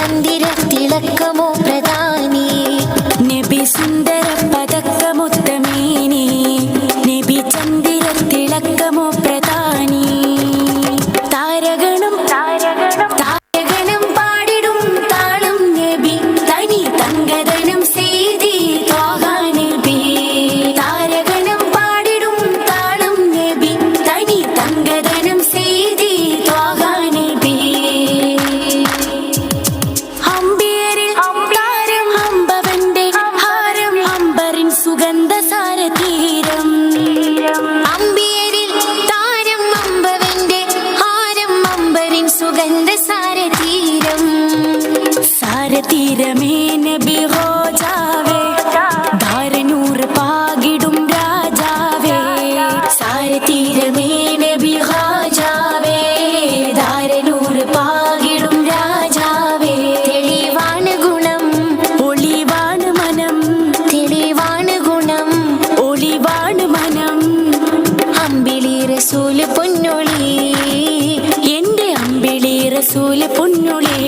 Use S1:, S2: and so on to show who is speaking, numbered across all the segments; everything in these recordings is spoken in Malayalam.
S1: ചന്ദിര തിളക്കമോ പ്രധാനി
S2: നബി സുന്ദര പതക്കമുത്തമേനി നബി ചന്ദിര തിളക്കമോ പ്രധാനി താരഗണം താരഗണം പാടിടും താളം നബി തനി തങ്കദനം ചെയ്തി ത്വാഹ നബി താരഗണം പാടിടും താളം നബി തനി തങ്കദനം ചെയ്തി ത്വാഹ നബി അമ്പിയരിൽ താരം അമ്പവന്റെ ഹാരം അമ്പറിൻ സുഗന്ധ സാരതീരം അമ്പിയരിൽ താരം അമ്പവന്റെ ഹാരം അമ്പറിൻ സുഗന്ധ സാരതീരം സാരതീരമേ നബി ഹോജാവേ ധാരനൂർ പാകിടും രാജാവേ സാരതീരമേ നബി ഹോജാവേ ധാരനൂർ പാകിടും രാജാവേ
S1: തെളിവാണ് ഗുണം
S2: ഒളിവാണ് മനം
S1: തെളിവാണ് ഗുണം
S2: ഒളിവാണ് മനം
S1: അമ്പിളി റസൂല് പൊന്നൊളി
S2: എന്റെ അമ്പിളി റസൂല് പൊന്നൊളി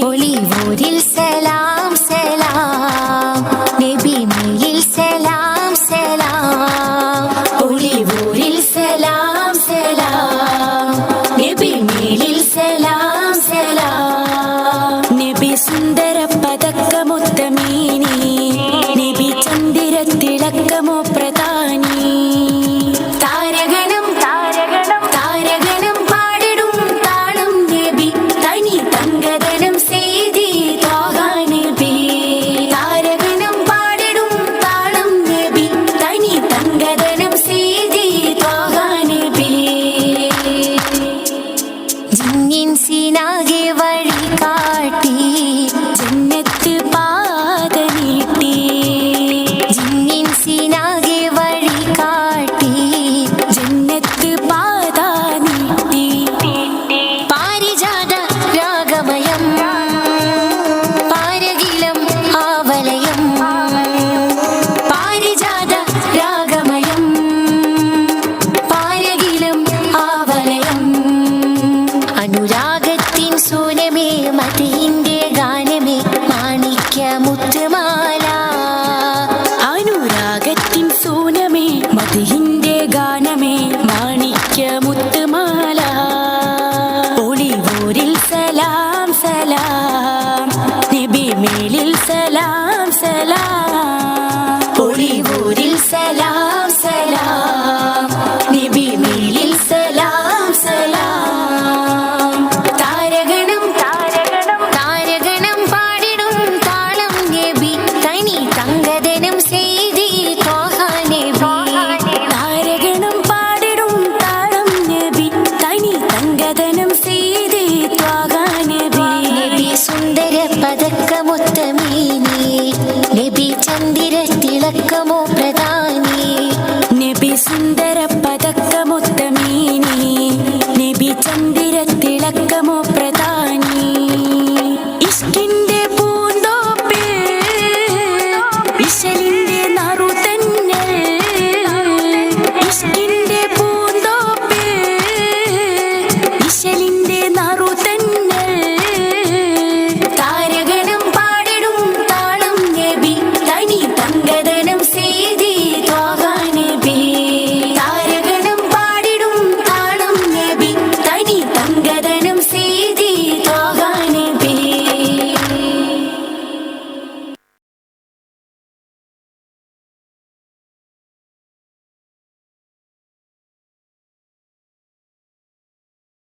S1: ഒളിവൂരിൽ സലാം സലാം നബി മേലിൽ സലാം സലാം
S2: ഒളിവൂരിൽ സലാം സലാം നബി മേലിൽ സലാം സലാം നബി സുന്ദര പതക്കമുത്തമേനി നബി ചന്ദിര തിളക്കമോ പ്രധാനി താരഗണം താരഗണം പാടിടും താളം നബി തനി തങ്കദനം ചെയ്തി ത്വാഹ നബി താരഗണം പാടിടും താളം നബി തനി തങ്കദനം ചെയ്തി ത്വാഹ നബി
S1: ജിന്നിൻസിനാകെ വഴി കാട്ടി
S2: ജന്നത്ത് പാത നീട്ടി
S1: ജിന്നിൻസിനാകെ വഴി കാട്ടി
S2: ജന്നത്ത് പാത നീട്ടി
S1: പാരിജാത രാഗമയം പാരകിലം ആവലയം
S2: പാരിജാത രാഗമയം പാരകിലം ആവലയം
S1: അനുരാഗത്തിൻ സൂനമേ മതിന്റെ ഗാനമേ മാണിക്യ മുത്തുമാല
S2: അനുരാഗത്തിൻ സൂനമേ മതിഹിന്റെ ഗാനമേ മാണിക്യ മുത്തുമാല ഒളിവൂരിൽ സലാം സലാം നബി മേലിൽ സലാം സലാം